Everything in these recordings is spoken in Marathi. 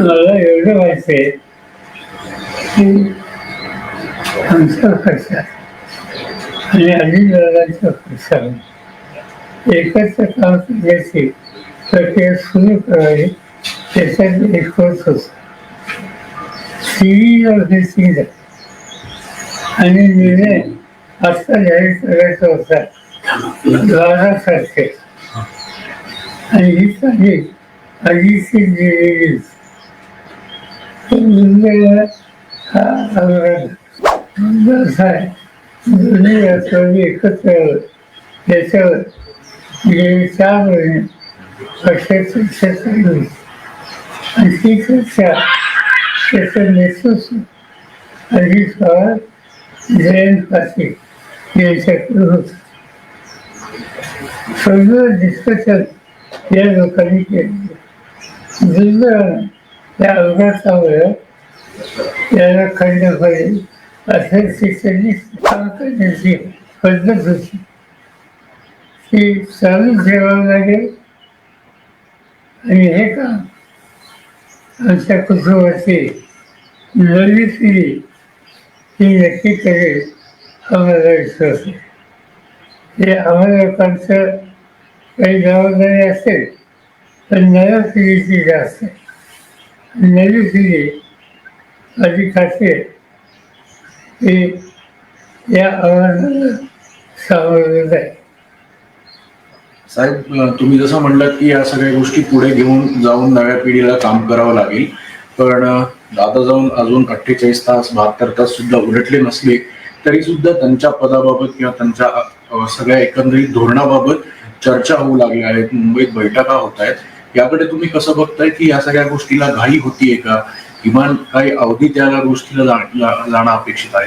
मला एवढं माहिती आहे की आमच्या पक्षात आणि अजितदादांच्या पक्षात एकत्र काम करण्याची प्रक्रिया सुरू करावी त्याच्यात एक होत होता. सिरीज ऑफ दिसिंग आणि निर्णय आत्ता जाहीर करायचा होता 12 तारखेला आणि ही तारीख आधीची दिलेली हा अपघात असा आहे. दोन्ही राष्ट्रवादी एकत्र यावं याच्यावर गेली 4 महिने पक्षात चर्चा चालू होती आणि ती चर्चा त्याचं नेतृत्व अजित पवार जयंत पाटील यांच्याकडे होतं. सगळं डिस्कशन या लोकांनी केलं. दुर्दैवानं त्या अपघातामुळे याला खंडपणे अध्यक्षांनी काम करण्याची पद्धत होती ती चालू ठेवावं लागेल आणि हे काम आमच्या कुटुंबाची नवी पिढी ही नक्की करेल आम्हाला विश्वास आहे. हे आम्हाला लोकांचं काही जबाबदारी असेल पण नव्या पिढीची जास्त आहे. नवी पिढी माझी खात्री आहे की या आव्हानाला सामोरं जाईल. साहेब, तुम्ही जसं म्हणलात की या सगळ्या गोष्टी पुढे घेऊन जाऊन नव्या पिढीला काम करावं लागेल, पण दादा जाऊन अजून 48 तास 72 तास सुद्धा उलटले नसले तरी सुद्धा त्यांच्या पदाबाबत किंवा त्यांच्या सगळ्या एकंदरीत धोरणाबाबत चर्चा होऊ लागल्या आहेत. मुंबईत बैठका होत आहेत. याकडे तुम्ही कसं बघताय की या सगळ्या गोष्टीला घाई होतीये का? किमान काही अवधी त्या गोष्टीला जाणं अपेक्षित आहे?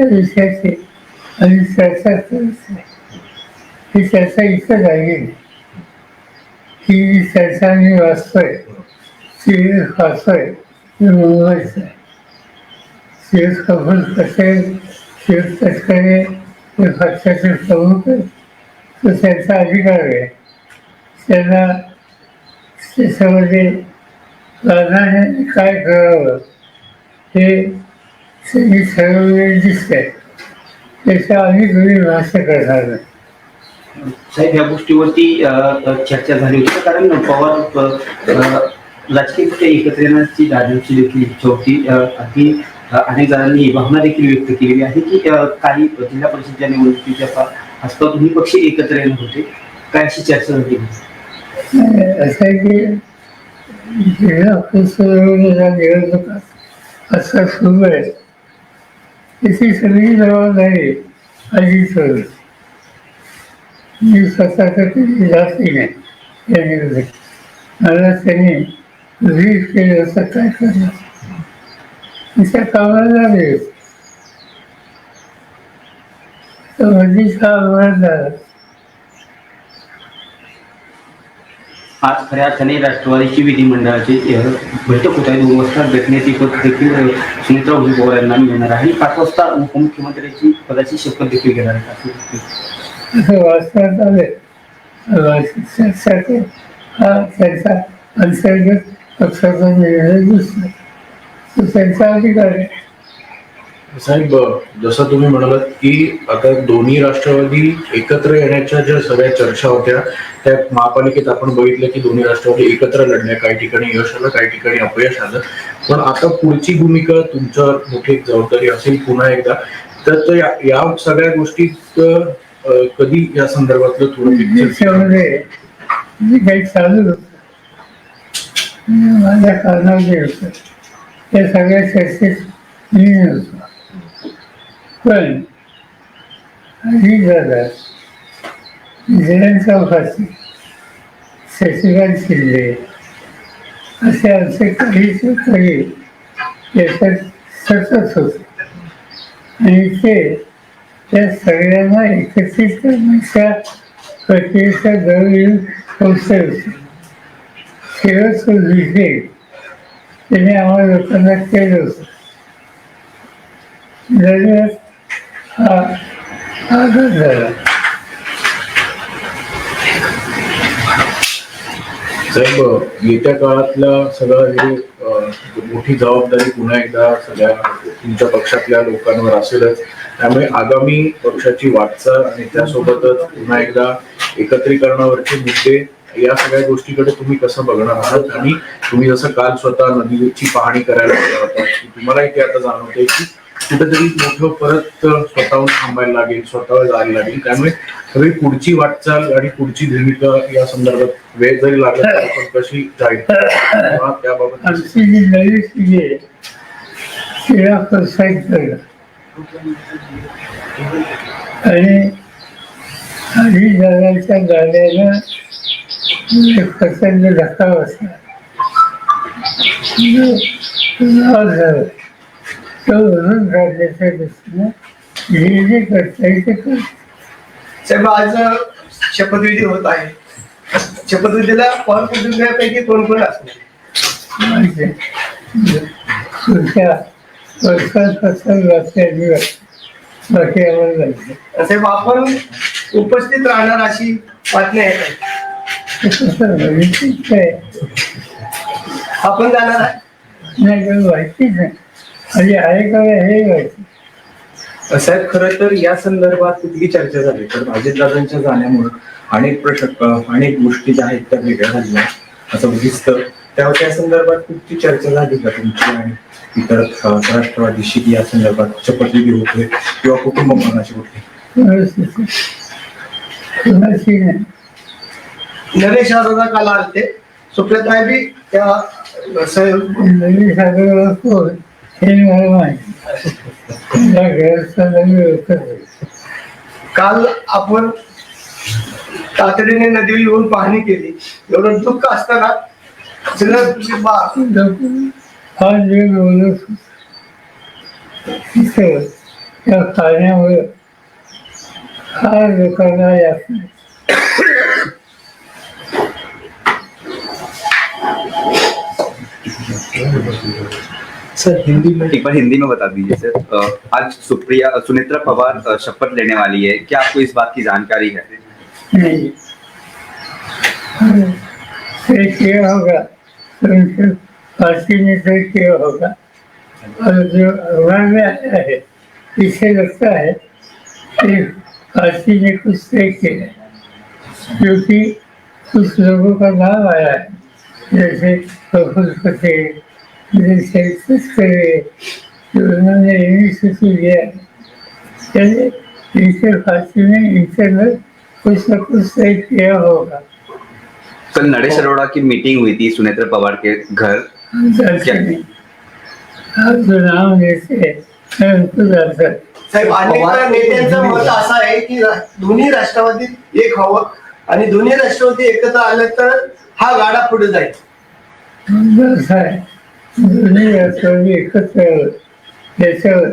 विषयाची आणि चर्चा ही चर्चा इथं झाली. ही चर्चा मी वाचतोय सिरियस वाचतोय मुंबईचं आहे. शिरीष कपूर पटेल शिरीष तटकरे हे पक्षाचे प्रमुख आहेत. तो त्यांचा अधिकार आहे. त्यांना त्याच्यामध्ये प्राधान्याने काय करावं हे त्यांनी ठरवलेले दिसतंय. त्याच्या आम्ही तुम्ही भाष्य करणार नाही. साहेब, या गोष्टीवरती चर्चा झाली होती कारण पवार राजकीय एकत्र येण्याची दादांची देखील इच्छा होती. अगदी अनेक जणांनी भावना देखील व्यक्त केलेली आहे की काही जिल्हा परिषदेच्या निवडणुकीच्या हस्ता दोन्ही पक्ष एकत्र येणार होते. काय अशी चर्चा झाली? असं आहे की जिल्हा परिषदेच्या निवडणुका असं सुरू आहे त्याची सगळी जबाबदारी अजितवर. मी स्वतः कधी जाती नाही या निवडणुकीत. मला त्यांनी रीड केलं असं काय करणार तिच्या कामाला लागेल. तर मधीचा अपघात झाला. आज खऱ्या अर्थाने राष्ट्रवादीची विधिमंडळाची बैठक होत आहे. 2 वाजता भेटण्याची पद देखील सुमित्रा पवार यांना मिळणार आहे. 5 वाजता उपमुख्यमंत्र्यांची पदाची शपथ देखील घेणार आहे असं वाचण्यात आले. हा त्यांचा अंतर्गत पक्षाचा निर्णय दिसला तो त्यांचा अधिकार आहे. साहेब, जसं तुम्ही म्हणालात की आता दोन्ही राष्ट्रवादी एकत्र येण्याच्या ज्या सगळ्या चर्चा होत्या त्या महापालिकेत आपण बघितलं की दोन्ही राष्ट्रवादी एकत्र लढल्या. काही ठिकाणी यश आलं, काही ठिकाणी अपयश आलं. पण आता पुढची भूमिका तुमच्यावर मोठी जबाबदारी असेल पुन्हा एकदा. तर या सगळ्या गोष्टीत कधी या संदर्भातलं थोडं त्याच्यामध्ये काही चालू होतं माझ्या कारणामध्ये होतं त्या सगळ्या चर्चेत मी नव्हतो. पण अजितदादा जयंत चौकासी शशिकांत शिंदे असे आमचे काही सहकारी याच्यात सतत होते आणि ते त्या सगळ्यांना एकत्रित करण्याच्या प्रक्रियेच्या जवळ पोचले होते. शेवटचं विषय त्याने आम्हाला लोकांना केलं होतं. दरम्यान हा आघात झाला. साहेब, येत्या काळातलं सगळं हे मोठी जबाबदारी पुन्हा एकदा सगळ्या तुमच्या पक्षातल्या लोकांवर असेलच. त्यामुळे आगामी पक्षाची वाटचाल आणि त्यासोबतच पुन्हा एकदा एकत्रीकरणावरचे मुद्दे, या सगळ्या गोष्टीकडे तुम्ही कसं बघणार आहात? आणि तुम्ही जसं काल स्वतः नदीची पाहणी करायला गेला होता, तुम्हाला इथे आता जाणवतंय की कुठेतरी मोठं परत स्वतःहून थांबायला लागेल, स्वतःवर जायला लागेल. त्यामुळे सगळी पुढची वाटचाल आणि पुढची भूमिका या संदर्भात वेळ जरी लागला तरी पण कशी जाईल त्याबाबत आमची जी नवी पिढी आहे तिला प्रोत्साहित करणं आणि आधी जगाच्या गाड्याला एक प्रचंड धक्का बसला झालं तो भरून काढण्याच्या दृष्टीनं जे जे करता येईल ते करतो. साहेब, आज शपथविधी होत आहे. शपथविधीला पवार कुटुंबियांपैकी कोण कोण असणार? माहिती पुढच्या वर्षांपासून बाकी आम्हाला जायचं. साहेब, आपण उपस्थित राहणार अशी बातमी आहे. माहितीच काय आपण जाणार आहे? नाही काही माहितीच नाही. म्हणजे आहे का हे माहिती. साहेब, खरं तर या संदर्भात कुठली चर्चा झाली तर अजितदादांच्या जाण्यामुळे अनेक गोष्टी ज्या आहेत त्या वेगळ्या झाल्या असं दिसतं. त्या संदर्भात कुठली चर्चा झाली का तुमची आणि इतर राष्ट्रवादीशी या संदर्भात शपथविधी होते किंवा कुटुंब मनाची होते? कुणाची नाही. नरेश अरोरा काल आलते. सुप्रिया बी त्या साहेब नवी सागर कोण हे मला माहिती. त्या घरचा नवी होतं. काल आपण तातडीने नदीवर येऊन पाहणी केली. एवढं दुःख असताना हा जे बोलत तिथं त्या पाण्यामुळे हा लोकांना यात नाही. सर, एक बार हिंदी में बता दीजिए सर। आज सुनेत्रा पवार शपथ लेने वाली है, क्या आपको इस बात की जानकारी है? नहीं, तय किया होगा तो उनके पार्टी ने तय किया होगा। और जो अखबार में आया है इससे लगता है कि पार्टी ने कुछ तय किया है, क्योंकि कुछ लोगों का नाम आया है, जैसे प्रफुल्ल पटेल, जैसे तस्करे, जो उन्होंने इनिशिएटिव लिया है। चलिए, इनके पार्टी ने इंटरनल कुछ न कुछ तय किया होगा। कल नरेश अरोड़ा की मीटिंग हुई थी सुनेत्रा पवार के घर। क्या? आप जो नाम लेते हैं मैं उनको जानता हूं। साहेब, अनेक नेत्यांचं मत असं आहे की दोन्ही राष्ट्रवादीत एक हवं आणि दोन्ही राष्ट्रवादी एकत्र आलं तर हा गाडा पुढे जाईल. असं आहे, दोन्ही राष्ट्रवादी एकत्र यावं याच्यावर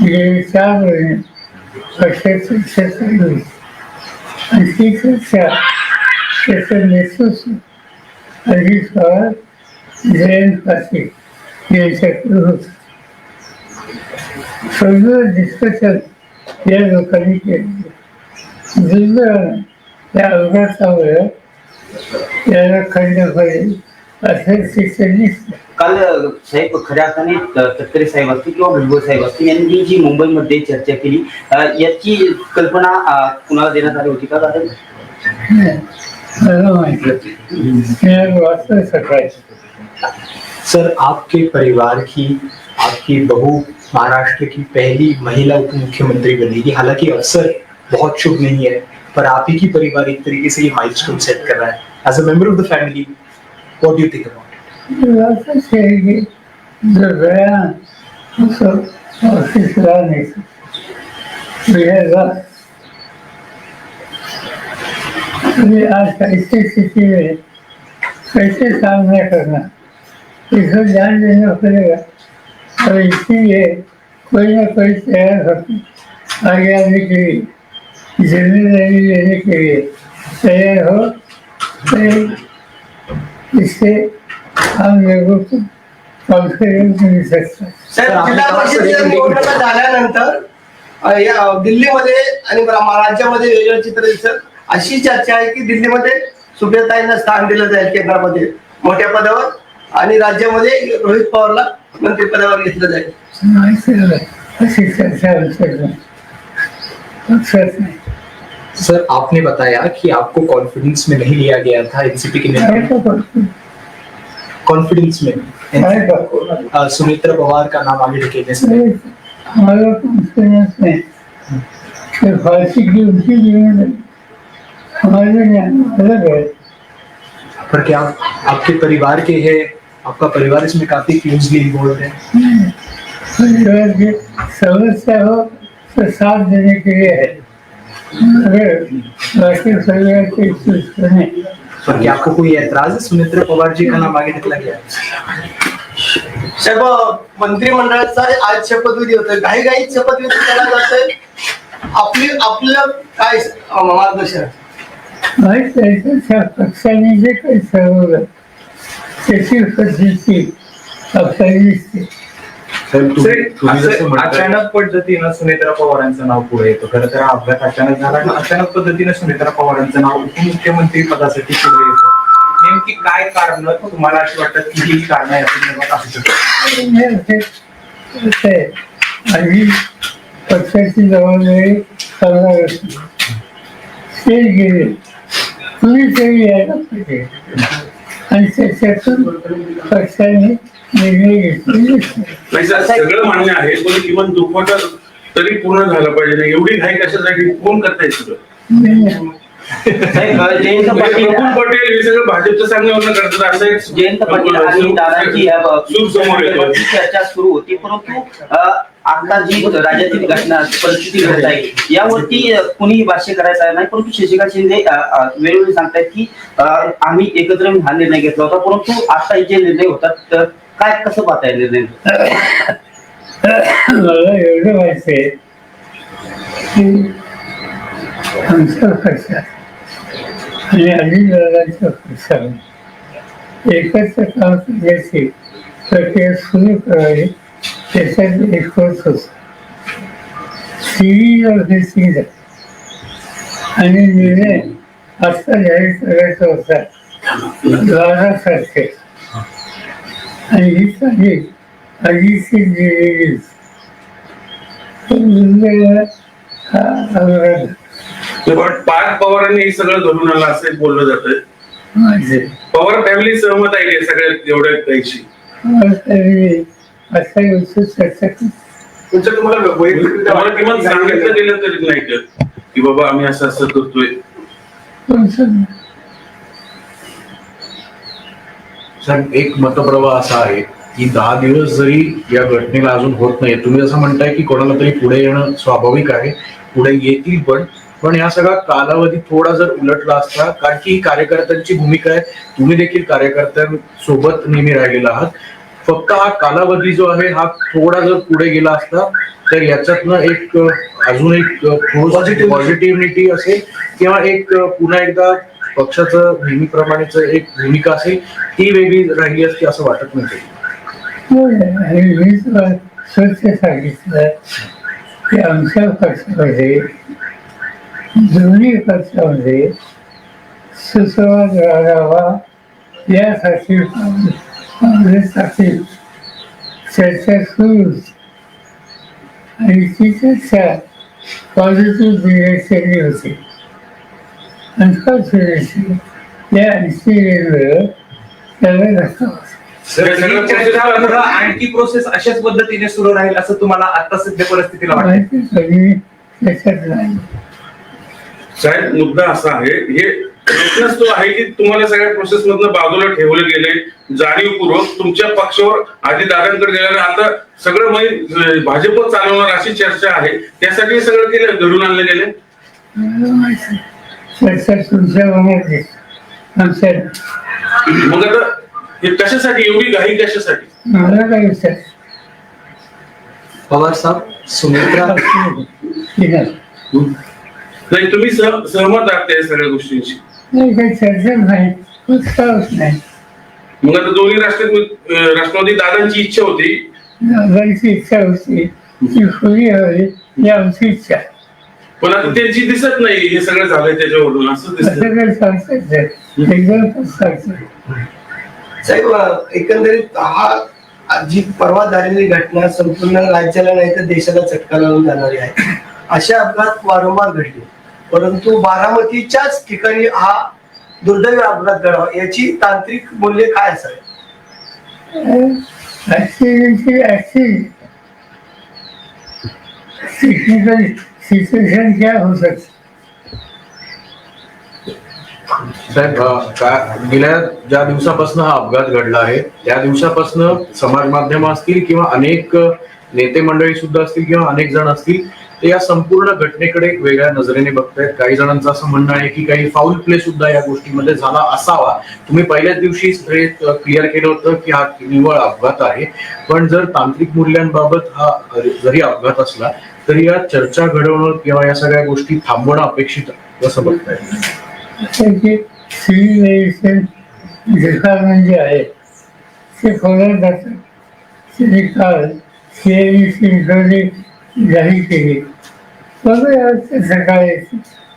गेली 4 महिने पक्षात चर्चा चालू होती. आणि ती चर्चा त्याचं नेतृत्व अजित पवार, जयंत पाटील यांच्याकडे होतं. सगळं डिस्कशन या लोकांनी केलं. दुर्दैवानं त्या अपघातामुळे त्याला खंड पडेल असं शिक्षण दिसतं. काल साहेब खऱ्या अर्थाने तटकरे साहेब असतील किंवा भुजबळ साहेब असतील यांनी जी मुंबईमध्ये चर्चा केली याची कल्पना कुणाला देण्यात आली होती का? मला माहिती वाचलं सकाळी. सर, आपके परिवार की आपकी बहू महाराष्ट्र की पहली महिला उप मुख्यमंत्री बनेगी। हालांकि अवसर बहुत शुभ नहीं है, पर आप ही की परिवार एक तरीके से ये माइलस्टोन सेट कर रहा है। As a member of the family, what do you think about it? असंच आहे की जर गया असं ऑफिसला नाही बिहारला आज ऐसी स्थिति में कैसे सामना करना, इसको ध्यान देना पड़ेगा। और इसीलिए कोई ना कोई तैयार होकर आगे आने के लिए, जिम्मेदारी लेने के लिए तैयार हो, तो इससे हम लोगों को कॉन्फिडेंस मिल सकता है। साहेब, जिल्हा परिषदेच्या निवडणुका झाल्यानंतर या दिल्लीमध्ये आणि राज्यामध्ये वेगळं चित्र दिसत. अशी चर्चा आहे की दिल्लीमध्ये सुप्रियाताईंना स्थान दिलं जाईल केंद्रामध्ये मोठ्या पदावर आणि राज्यामध्ये रोहित पवारला मंत्रिपदावर घेतलं जाईल. नाही सर, अशी चर्चा आमच्यात नाही. पक्षात नाही. सर आपने बताया कि आपको कॉन्फिडेंस में नहीं लिया गया था एनसीपी के काय नेता, का करतो? कॉन्फिडेंस में काय करतो? सुमित्रा पवार का नाम आगे ढकेलने से अरे, हमारा कॉन्फिडेंस नहीं. ये फांसी की उनकी जीवन है, हमारे ज्ञान अलग है. पर क्या आपके परिवार के हैं, आपका परिवार इसमें काफी क्लोजली इन्वॉल्व है? परिवार की समस्या हो तो साथ देने के लिए है, अगर राष्ट्रीय परिवार के सुने. पर क्या आपको कोई ऐतराज है सुमित्रा पवार जी का नाम आगे निकला गया? सर्व मंत्रिमंडळाचा आज शपथविधी होतोय, घाईघाईत शपथविधी केला जातोय. आपलं काय मार्गदर्शन? माहीत आहे त्याच्या पक्षाने जे काही ठरवलं त्याची पद्धती आपल्याला दिसते. अचानक पद्धतीनं सुनेत्रा पवारांचं नाव पुढे येतं. खरं तर हा अपघात अचानक झाला आणि अचानक पद्धतीने सुनेत्रा पवारांचं नाव उपमुख्यमंत्री पदासाठी पुढे येतं. नेमकी काय कारण तुम्हाला अशी वाटतं की ही कारण या संदर्भात असू शकतात? आणि पक्षाची जबाबदारी करणार असते ते गेले, कुणीतरी यायला पाहिजे आणि त्याच्यातून पक्षाने निर्णय घेतलेले असते. नाही सर, सगळं मान्य आहे, पण किमान दुर्घटना तरी पूर्ण झालं पाहिजे. नाही एवढी घाई कशासाठी? कोण करताय सगळं? जयंत पाटील प्रफुल्ल पटेल हे सगळं भाजपचं सांगण्यावरनं करतात असं एक जयंत पाटील आणि दादांची सूर समोर येतो. चर्चा सुरू होती, परंतु आता जी राज्यातील घटना परिस्थिती घडत आहे यावरती कुणीही भाष्य करायचं नाही. परंतु शशिकांत शिंदे वेळोवेळी सांगतायत की आम्ही एकत्र येऊन हा निर्णय घेतला होता, परंतु आता जे निर्णय होतात तर काय कसं पाहताय निर्णय? मला एवढं माहिती आहे की आमच्या पक्षात आणि अजितदादांच्या पक्षाने एकत्र काम करण्याची प्रक्रिया सुरू करावी त्याच्यात एक होत होता. सिरीज ऑफ दिस आणि निर्णय आता जाहीर करायचा होता 12 तारखेला आणि ही तारीख आधीची दिलेली पण पार्थ पवारांनी हे सगळं धरून आलं असं बोललं जातंय. माझे पवार फॅमिली सहमत आहे का सगळ्या एवढ्या काहीशी? असा गोष्ट चर्चा तुमच्या तुम्हाला किमान सांगितलं गेलं तरी नाही का की बाबा आम्ही असं असं करतोय? सर, एक मतप्रवाह असा आहे की 10 दिवस जरी या घटनेला अजून होत नाही, तुम्ही असं म्हणताय की कोणाला तरी पुढे येणं स्वाभाविक आहे, पुढे येतील पण या सगळा कालावधी थोडा जर उलटला असता, कारण की कार्यकर्त्यांची भूमिका आहे, तुम्ही देखील कार्यकर्त्यांसोबत नेहमी राहिलेला आहात. फक्त हा कालावधी जो आहे हा थोडा जर पुढे गेला असता तर याच्यातनं एक अजून एक पॉझिटिव्हिटी असेल किंवा एक पुन्हा एकदा पक्षाचं नेहमीप्रमाणेच एक भूमिका असेल ती वेगळी राहिली असती असं वाटत नाही. आणि मी तुला स्वच्छ सांगितलं की आमच्या पक्षामध्ये दोन्ही पक्षामध्ये सुसंवाद राहावा यासाठी काँग्रेससाठी चर्चा सुरू होती आणि ती चर्चा पॉझिटिव्ह डिरेक्शनली होती. अनफॉर्च्युनेटली या इन्सिडेंटवर त्याला धक्का बसला. आणखी प्रोसेस अशाच पद्धतीने सुरू राहील असं तुम्हाला आता सध्या परिस्थितीला वाटतं? माहिती कधी त्याच्यात नाही. साहेब, मुद्दा असा आहे, हे प्रश्नच तो आहे की तुम्हाला सगळ्या प्रोसेस मधनं बाजूला ठेवले गेले जाणीवपूर्वक तुमच्या पक्षावर आधी दादांकडे गेल्याने आता सगळं भाजप चालवणार अशी चर्चा आहे, त्यासाठी हे सगळं केलं घडून आणले गेले. चर्चा तुमच्या मनात आहे, आमच्या मग आता हे कशासाठी एवढी घाई कशासाठी? मला काय विचार पवार साहब, सुमित्रा नाही, तुम्ही सहमत आहात या सगळ्या गोष्टींशी? नाही, काही चर्चा नाही, उत्साहच नाही. मग आता दोन्ही राष्ट्रवादी दादांची इच्छा होती, दादांची इच्छा होती ती खुली हवी ही आमची इच्छा. पण आता त्यांची दिसत नाही हे सगळं झालंय त्याच्यावरून असं दिसत. असं काही सांगतात नाही. एकदम सांगतात. साहेब एकंदरीत हा जी परवा झालेली घटना संपूर्ण राज्याला नाही तर देशाला चटका लावून जाणारी आहे. असे अपघात वारंवार घडले, परंतु बारामतीच्याच ठिकाणी हा दुर्दैवी अपघात घडावा याची तांत्रिक मूल्य काय असावे? टेक्निकल सिच्युएशन क्या हो सकती? साहेब गेल्या ज्या दिवसापासून हा अपघात घडला आहे त्या दिवसापासून समाज माध्यम असतील किंवा अनेक नेते मंडळी सुद्धा असतील किंवा अनेक जण असतील ते या संपूर्ण घटनेकडे एक वेगळ्या नजरेने बघतायत. काही जणांचं असं म्हणणं आहे की काही फाऊल प्ले सुद्धा या गोष्टीमध्ये झाला असावा. तुम्ही पहिल्याच दिवशी क्लिअर केलं होतं की हा निव्वळ अपघात आहे, पण जर तांत्रिक मूल्यांबाबत हा जरी अपघात असला तरी या चर्चा घडवणं किंवा या सगळ्या गोष्टी थांबवणं अपेक्षित कसं बघताय? सिव्हिल एव्हिएशन डिपार्टमेंट जे आहे ते खोल्यात जातं. त्यांनी काल CIVC जाहीर केली. सकाळी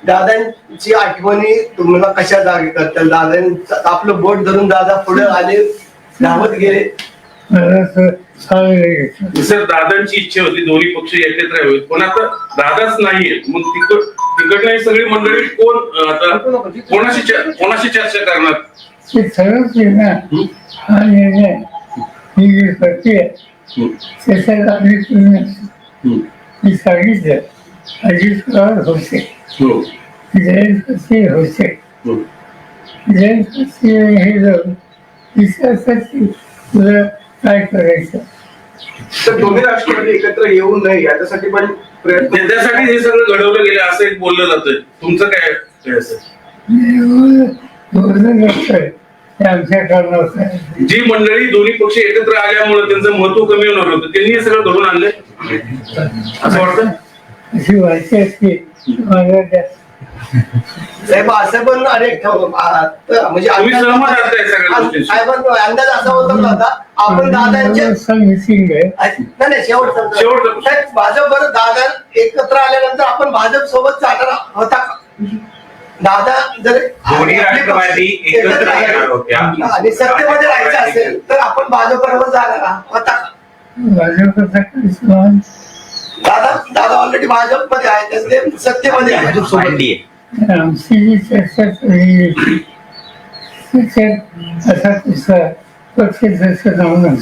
दादांची आठवणी तुम्हाला कशा जागी करतात? दादांचं आपलं बोट धरून दादा पुढे आले, धावत गेले. सर दादांची इच्छा होती दोन्ही पक्ष एकत्र यावेत, पण आता दादाच नाहीये. मग तिकडनं सगळी मंडळी कोण आता कोणाशी चर्चा करणार? ते ठरवते ना हा निर्णय, ही जी प्रक्रिया त्याच्यात आपली तुलना मी सांगितलं. अजित पवार होते, जयंत पाटील होते. जयंत पाटील हे जाऊन विचारतात की तुला काय करायचं. तर दोन्ही राष्ट्रवादी एकत्र येऊ नये याच्यासाठी पण प्रयत्न, त्याच्यासाठी हे सगळं घडवलं गेलं असं एक बोललं जातं. तुमचं काय असं? बोलणं नसतंय ते आमच्या कारणावर. जी मंडळी दोन्ही पक्ष एकत्र आल्यामुळे त्यांचं महत्व कमी होणार होतं, त्यांनी हे सगळं घडवून आणलंय असं वाटतं. अशी वाटते असते माझ्या साहेब असं पण अनेक म्हणजे तुम्ही सहमत आहात या सगळ्या गोष्टींशी? साहेबांचा अंदाज असा होता का आता आपण दादांच्या मिसिंग आहे. नाही शेवटचा साहेब भाजप दादा एकत्र आल्यानंतर आपण भाजप सोबत जाणार होता का? दादा जर दोन्ही राष्ट्रवादी एकत्र येणार होत्या आणि सत्तेमध्ये राहायचं असेल तर आपण भाजप बरोबर जाणार होता का? भाजपचा दादा ऑलरेडी भाजप मध्ये आहे, ते सत्तेमध्ये आहे. आमची जी चर्चा झाली त्याच्यात असा कुठचा पक्ष तसं जाऊन